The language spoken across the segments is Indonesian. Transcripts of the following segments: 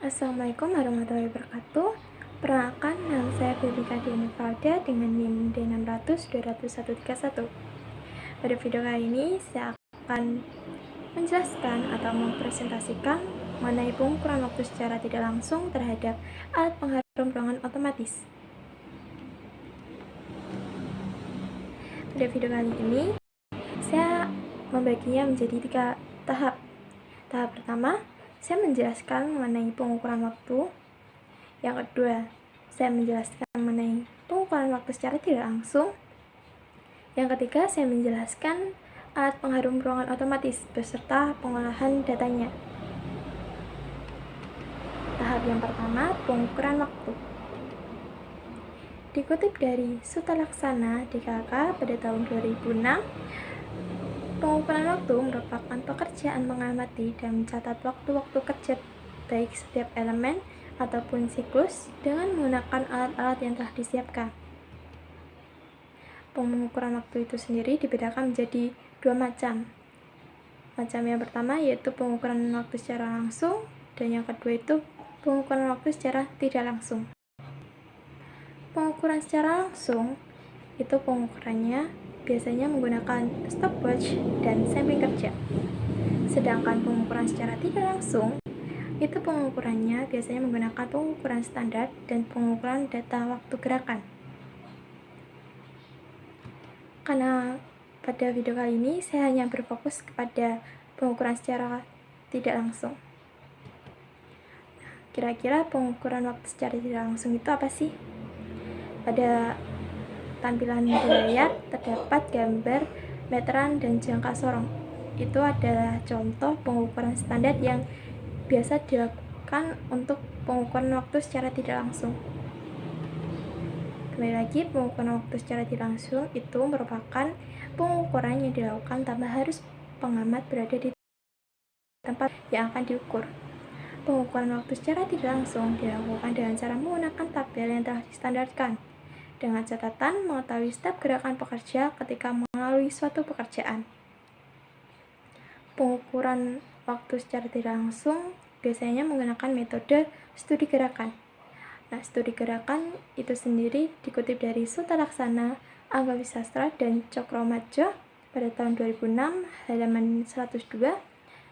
Assalamualaikum warahmatullahi wabarakatuh. Perkenalkan, nama saya Fedrika Diani Valda dengan NIM D600-20131. Pada video kali ini, saya akan menjelaskan atau mempresentasikan mengenai pengukuran waktu secara tidak langsung terhadap alat pengharum ruangan otomatis. Pada video kali ini, saya membaginya menjadi 3 tahap. Tahap pertama, saya menjelaskan mengenai pengukuran waktu. Yang kedua, saya menjelaskan mengenai pengukuran waktu secara tidak langsung. Yang ketiga, saya menjelaskan alat pengharum ruangan otomatis beserta pengolahan datanya. Tahap yang pertama, pengukuran waktu. Dikutip dari Suta Laksana DKK pada tahun 2006, pengukuran waktu merupakan pekerjaan mengamati dan mencatat waktu-waktu kerja baik setiap elemen ataupun siklus dengan menggunakan alat-alat yang telah disiapkan. Pengukuran waktu itu sendiri dibedakan menjadi 2 macam. Macam yang pertama yaitu pengukuran waktu secara langsung, dan yang kedua itu pengukuran waktu secara tidak langsung. Pengukuran secara langsung itu pengukurannya biasanya menggunakan stopwatch dan samping kerja. Sedangkan pengukuran secara tidak langsung itu pengukurannya biasanya menggunakan pengukuran standar dan pengukuran data waktu gerakan. Karena pada video kali ini saya hanya berfokus kepada pengukuran secara tidak langsung. Kira-kira pengukuran waktu secara tidak langsung itu apa sih? Pada tampilan di layar terdapat gambar meteran dan jangka sorong. Itu adalah contoh pengukuran standar yang biasa dilakukan untuk pengukuran waktu secara tidak langsung. Kembali lagi, pengukuran waktu secara tidak langsung itu merupakan pengukuran yang dilakukan tanpa harus pengamat berada di tempat yang akan diukur. Pengukuran waktu secara tidak langsung dilakukan dengan cara menggunakan tabel yang telah distandarkan, dengan catatan mengetahui setiap gerakan pekerja ketika melalui suatu pekerjaan. Pengukuran waktu secara tidak langsung biasanya menggunakan metode studi gerakan. Nah, studi gerakan itu sendiri dikutip dari Suta Laksana, Angga Wisastra, dan Cokromadjo pada tahun 2006, halaman 102.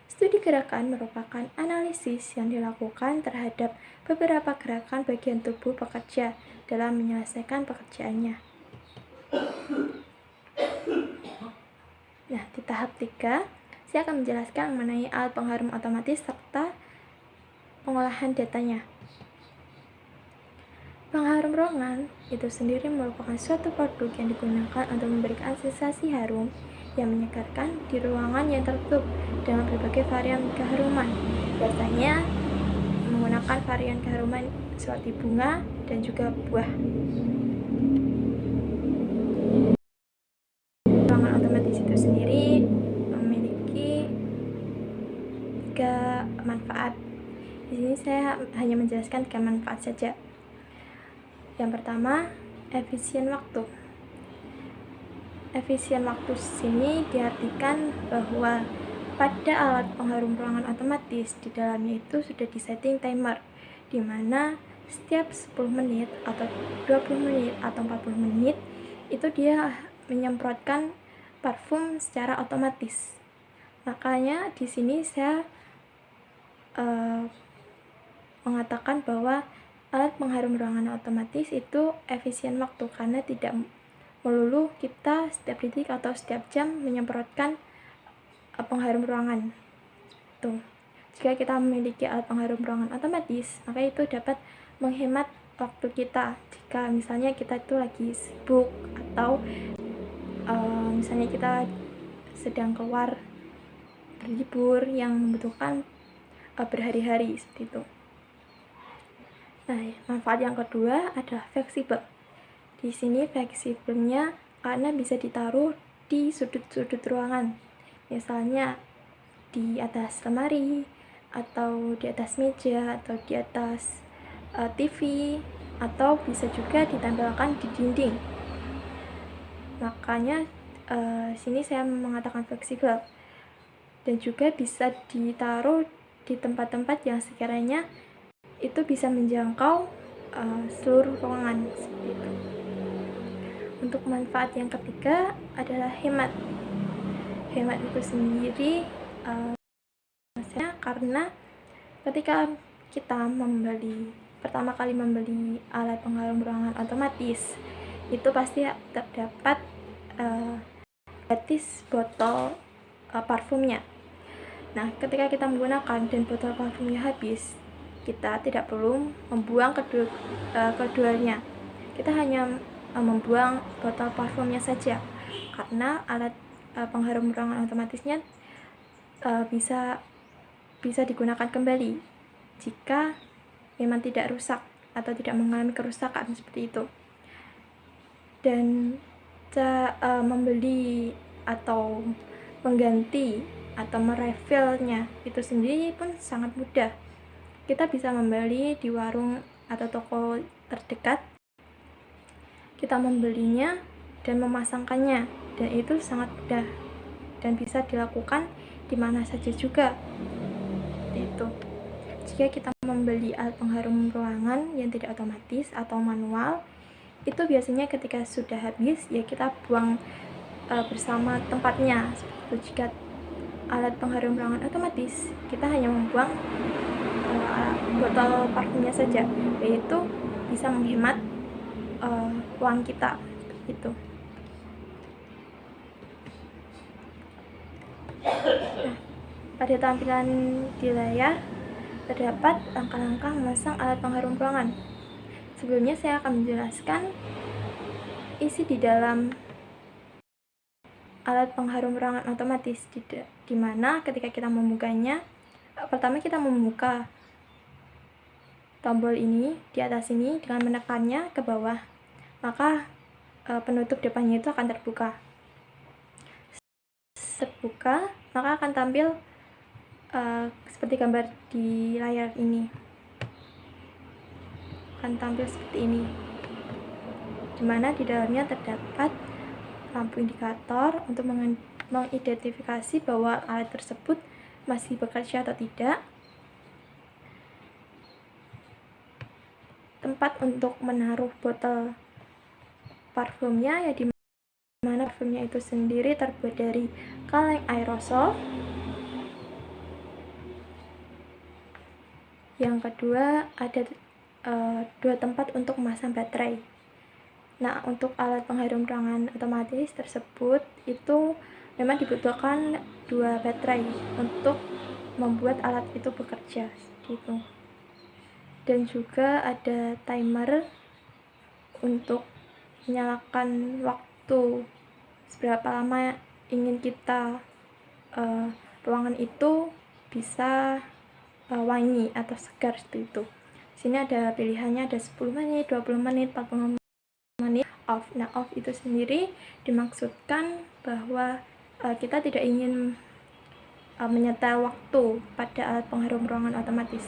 Studi gerakan merupakan analisis yang dilakukan terhadap beberapa gerakan bagian tubuh pekerja dalam menyelesaikan pekerjaannya. Nah, di tahap 3, saya akan menjelaskan mengenai alat pengharum otomatis serta pengolahan datanya. Pengharum ruangan itu sendiri merupakan suatu produk yang digunakan untuk memberikan sensasi harum yang menyegarkan di ruangan yang tertutup dengan berbagai varian keharuman. Biasanya menggunakan varian keharuman seperti bunga dan juga buah. Ruangan otomatis itu sendiri memiliki 3 manfaat. Di sini saya hanya menjelaskan 3 manfaat saja. Yang pertama, efisien waktu. Efisien waktu sini diartikan bahwa pada alat pengharum ruangan otomatis di dalamnya itu sudah disetting timer, di mana setiap 10 menit atau 20 menit atau 40 menit itu dia menyemprotkan parfum secara otomatis. Makanya di sini saya mengatakan bahwa alat pengharum ruangan otomatis itu efisien waktu karena tidak melulu kita setiap detik atau setiap jam menyemprotkan pengharum ruangan. Tuh. Jika kita memiliki alat pengharum ruangan otomatis, maka itu dapat menghemat waktu kita. Jika misalnya kita itu lagi sibuk atau misalnya kita sedang keluar berlibur yang membutuhkan berhari-hari seperti itu. Nah, manfaat yang kedua adalah fleksibel. Di sini fleksibelnya karena bisa ditaruh di sudut-sudut ruangan, misalnya di atas lemari, atau di atas meja, atau di atas TV, atau bisa juga ditempelkan di dinding. Makanya sini saya mengatakan fleksibel, dan juga bisa ditaruh di tempat-tempat yang sekiranya itu bisa menjangkau seluruh ruangan seperti itu. Untuk manfaat yang ketiga adalah hemat. Hemat itu sendiri karena ketika kita pertama kali membeli alat pengharum ruangan otomatis, itu pasti terdapat gratis botol parfumnya. Nah, ketika kita menggunakan dan botol parfumnya habis, kita tidak perlu membuang keduanya. Kita hanya membuang botol parfumnya saja, karena alat pengharum ruangan otomatisnya bisa digunakan kembali jika memang tidak rusak atau tidak mengalami kerusakan seperti itu. Dan membeli atau mengganti atau merefillnya itu sendiri pun sangat mudah. Kita bisa membeli di warung atau toko terdekat, kita membelinya dan memasangkannya, dan itu sangat mudah dan bisa dilakukan di mana saja juga. Itu jika kita membeli alat pengharum ruangan yang tidak otomatis atau manual, itu biasanya ketika sudah habis ya kita buang bersama tempatnya. Seperti jika alat pengharum ruangan otomatis, kita hanya membuang botol parfumnya saja, yaitu bisa menghemat uang kita. Itu. Nah, pada tampilan di layar terdapat langkah-langkah memasang alat pengharum ruangan. Sebelumnya saya akan menjelaskan isi di dalam alat pengharum ruangan otomatis, di mana ketika kita membukanya, pertama kita membuka tombol ini di atas ini dengan menekannya ke bawah, maka penutup depannya itu akan terbuka. Terbuka, maka akan tampil seperti gambar di layar ini. Akan tampil seperti ini, dimana di dalamnya terdapat lampu indikator untuk mengidentifikasi bahwa alat tersebut masih bekerja atau tidak. Tempat untuk menaruh botol parfumnya, ya di mana parfumnya itu sendiri terbuat dari kaleng aerosol. Yang kedua, ada dua tempat untuk memasang baterai. Nah, untuk alat pengharum ruangan otomatis tersebut itu memang dibutuhkan dua baterai untuk membuat alat itu bekerja gitu. Dan juga ada timer untuk menyalakan waktu seberapa lama ingin kita ruangan itu bisa wangi atau segar seperti itu. Sini ada pilihannya, ada 10 menit, 20 menit, 40 menit off. Nah, off itu sendiri dimaksudkan bahwa kita tidak ingin menyetel waktu pada alat pengharum ruangan otomatis.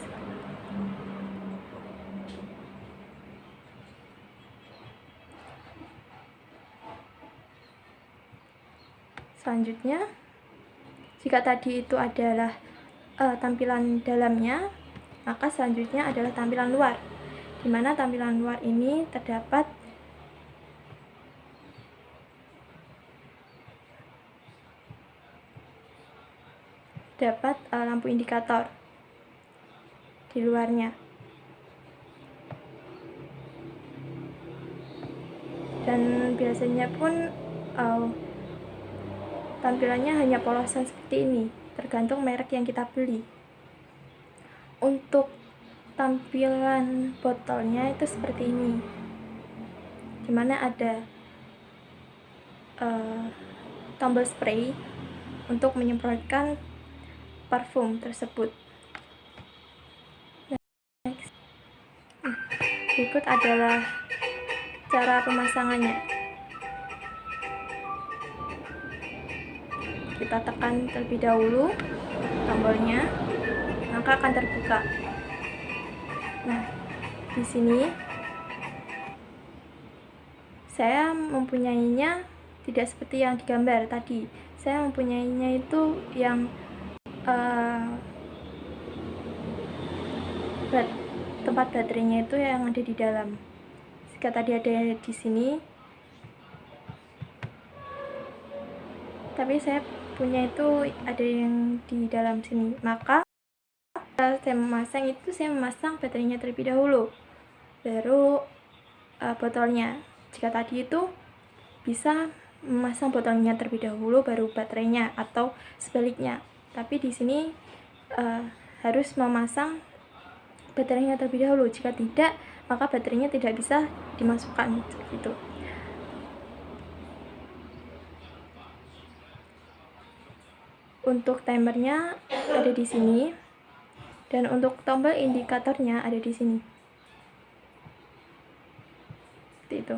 Selanjutnya, jika tadi itu adalah tampilan dalamnya, maka selanjutnya adalah tampilan luar, di mana tampilan luar ini terdapat lampu indikator di luarnya. Dan biasanya pun tampilannya hanya polosan seperti ini, tergantung merek yang kita beli. Untuk tampilan botolnya itu seperti ini, dimana ada tombol spray untuk menyemprotkan parfum tersebut. Berikut adalah cara pemasangannya. Kita tekan terlebih dahulu tombolnya, maka akan terbuka. Nah, di sini saya mempunyainya tidak seperti yang digambar tadi. Saya mempunyainya itu yang tempat baterainya itu yang ada di dalam. Jika tadi ada di sini, tapi saya punya itu ada yang di dalam sini, maka saya memasang baterainya terlebih dahulu, baru botolnya. Jika tadi itu bisa memasang botolnya terlebih dahulu baru baterainya, atau sebaliknya, tapi di sini harus memasang baterainya terlebih dahulu. Jika tidak, maka baterainya tidak bisa dimasukkan seperti itu. Untuk timernya ada di sini, dan untuk tombol indikatornya ada di sini. Seperti itu.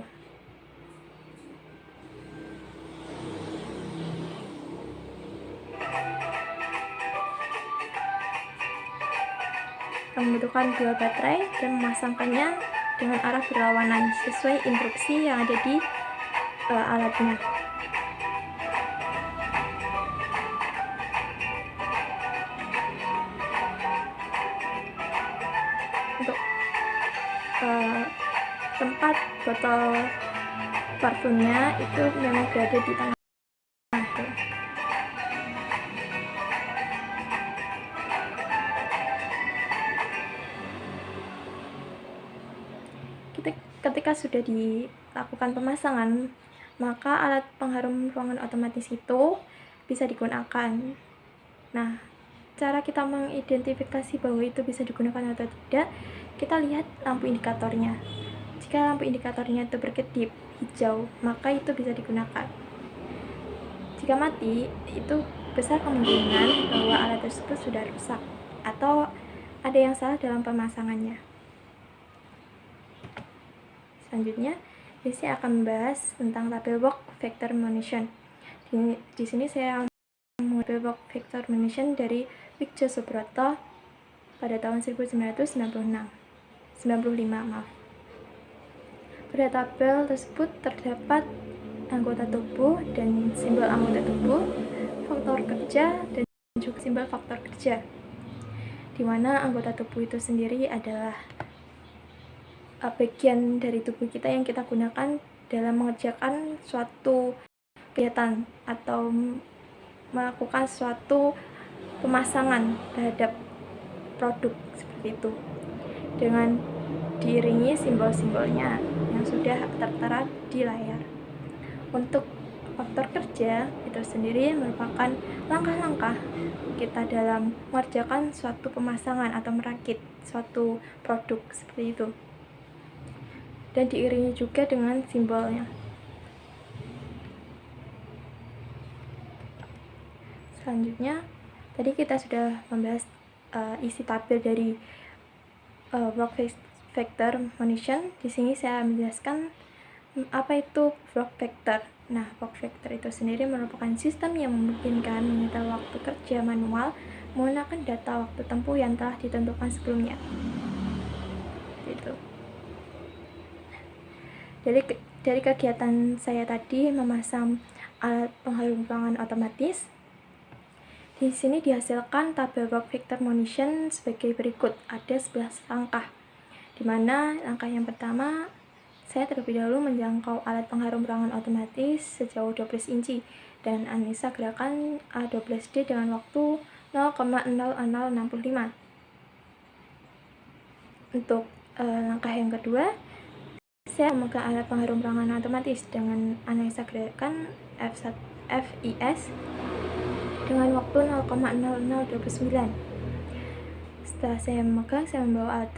Membutuhkan 2 baterai dan memasangkannya dengan arah berlawanan sesuai instruksi yang ada di alatnya. Untuk tempat botol parfumnya itu memang berada di tengah. Ketika sudah dilakukan pemasangan, maka alat pengharum ruangan otomatis itu bisa digunakan. Nah, cara kita mengidentifikasi bahwa itu bisa digunakan atau tidak, kita lihat lampu indikatornya. Jika lampu indikatornya itu berkedip hijau, maka itu bisa digunakan. Jika mati, itu besar kemungkinan bahwa alat tersebut sudah rusak atau ada yang salah dalam pemasangannya. Selanjutnya, saya akan membahas tentang tabel work vector munition. Di sini saya tabel work vector munition dari Wicjo Subroto pada tahun 1995. Pada tabel tersebut terdapat anggota tubuh dan simbol anggota tubuh, faktor kerja, dan juga simbol faktor kerja, di mana anggota tubuh itu sendiri adalah bagian dari tubuh kita yang kita gunakan dalam mengerjakan suatu kegiatan atau melakukan suatu pemasangan terhadap produk seperti itu, dengan diiringi simbol-simbolnya yang sudah tertera di layar. Untuk faktor kerja itu sendiri merupakan langkah-langkah kita dalam mengerjakan suatu pemasangan atau merakit suatu produk seperti itu, dan diiringi juga dengan simbolnya. Selanjutnya, tadi kita sudah membahas isi tabel dari work vector munition. Di sini saya menjelaskan apa itu work vector. Nah, work vector itu sendiri merupakan sistem yang memungkinkan menyetel waktu kerja manual menggunakan data waktu tempuh yang telah ditentukan sebelumnya. Gitu. Dari kegiatan saya tadi memasang alat pengharum ruangan otomatis, di sini dihasilkan tabel work vector munition sebagai berikut. Ada 11 langkah, di mana langkah yang pertama, saya terlebih dahulu menjangkau alat pengharum ruangan otomatis sejauh 12 inci dan analisa gerakan A12D dengan waktu 0,00065. Untuk langkah yang kedua, saya memegang alat pengharum ruangan otomatis dengan analisa gerakan FIS dengan waktu 0,0029. Setelah saya memegang, saya membawa alat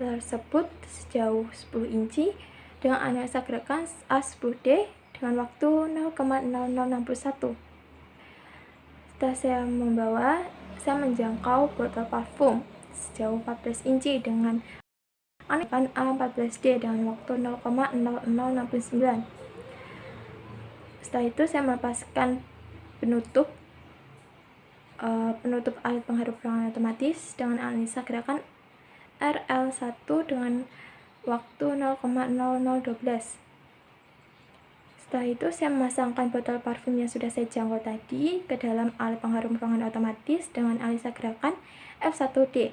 tersebut sejauh 10 inci dengan analisa gerakan A10D dengan waktu 0,0061. Setelah saya membawa, saya menjangkau botol parfum sejauh 14 inci dengan analisa A14D dengan waktu 0,0069. Setelah itu saya melepaskan penutup alat pengharum ruangan otomatis dengan analisa gerakan RL1 dengan waktu 0,0012. Setelah itu saya memasangkan botol parfum yang sudah saya jangkau tadi ke dalam alat pengharum ruangan otomatis dengan analisa gerakan F1D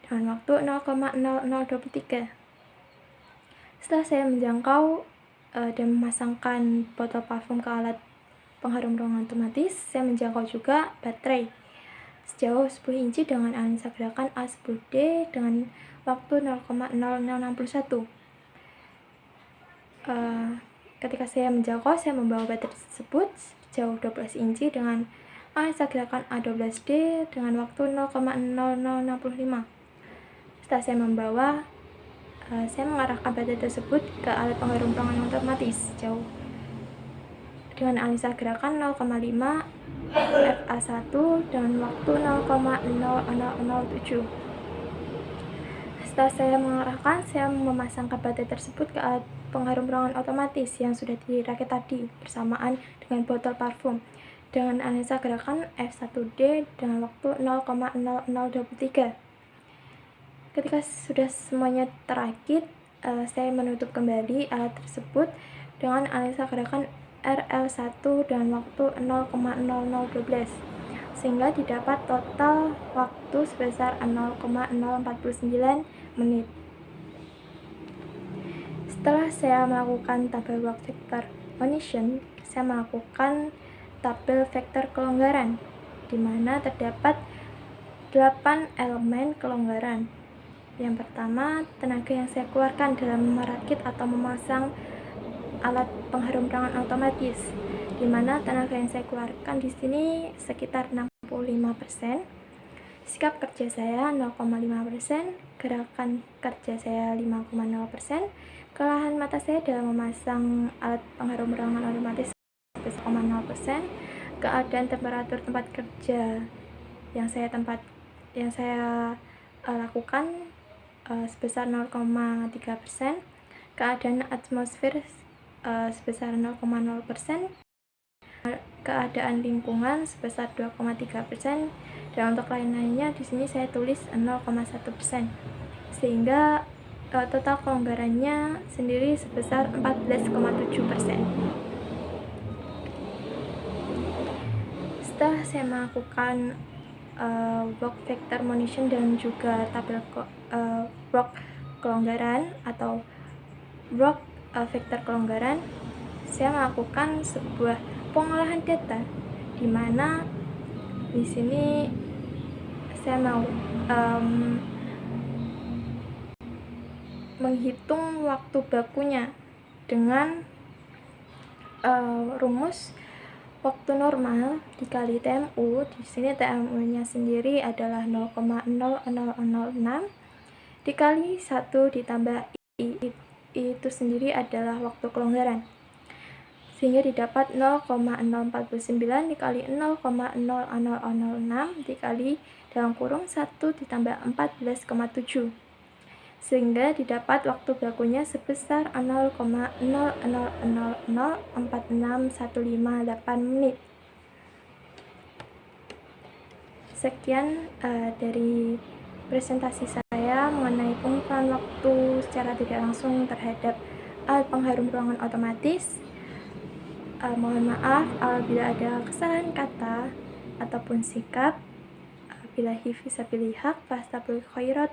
dengan waktu 0,0023. Setelah saya menjangkau dan memasangkan botol parfum ke alat pengharum ruangan otomatis, saya menjangkau juga baterai sejauh 10 inci dengan analisa gerakan A10D dengan waktu 0,0061. Ketika saya menjangkau, saya membawa baterai tersebut sejauh 12 inci dengan analisa gerakan A12D dengan waktu 0,0065. Setelah saya membawa, saya mengarahkan baterai tersebut ke alat pengharum ruangan otomatis jauh dengan analisa gerakan 0,5 FA1 dengan waktu 0,0007. Setelah saya mengarahkan, saya memasangkan baterai tersebut ke alat pengharum ruangan otomatis yang sudah dirakit tadi bersamaan dengan botol parfum dengan analisa gerakan F1D dengan waktu 0,0023. Ketika sudah semuanya terakit, saya menutup kembali alat tersebut dengan analisa gerakan RL1 dengan waktu 0,0012 sehingga didapat total waktu sebesar 0,049 menit. Setelah saya melakukan tabel work vector motion, saya melakukan tabel vektor kelonggaran di mana terdapat 8 elemen kelonggaran. Yang pertama, tenaga yang saya keluarkan dalam merakit atau memasang alat pengharum ruangan otomatis, di mana tenaga yang saya keluarkan di sini sekitar 65%, sikap kerja saya 0,5%, gerakan kerja saya 5,0%, kelelahan mata saya dalam memasang alat pengharum ruangan otomatis 1,0%, keadaan temperatur tempat kerja yang saya lakukan sebesar 0,3%, keadaan atmosfer sebesar 0,0%, keadaan lingkungan sebesar 2,3%, dan untuk lain-lainnya di sini saya tulis 0,1%, sehingga total kelonggarannya sendiri sebesar 14,7%. Setelah saya melakukan work vector motion dan juga tabel work kelonggaran atau work vektor kelonggaran, saya melakukan sebuah pengolahan data di mana di sini saya mau menghitung waktu bakunya dengan rumus waktu normal dikali TMU. Di sini TMU-nya sendiri adalah 0,0006 dikali 1 ditambah I itu sendiri adalah waktu kelonggaran, sehingga didapat 0,049 dikali 0,0006 dikali dalam kurung 1 ditambah 14,7, sehingga didapat waktu bakunya sebesar 0,00046158 menit. Sekian dari presentasi saya mengenai penghitungan waktu secara tidak langsung terhadap alat pengharum ruangan otomatis. Mohon maaf apabila ada kesalahan kata ataupun sikap. Billahi fisabilillah, fastabiqul khairat.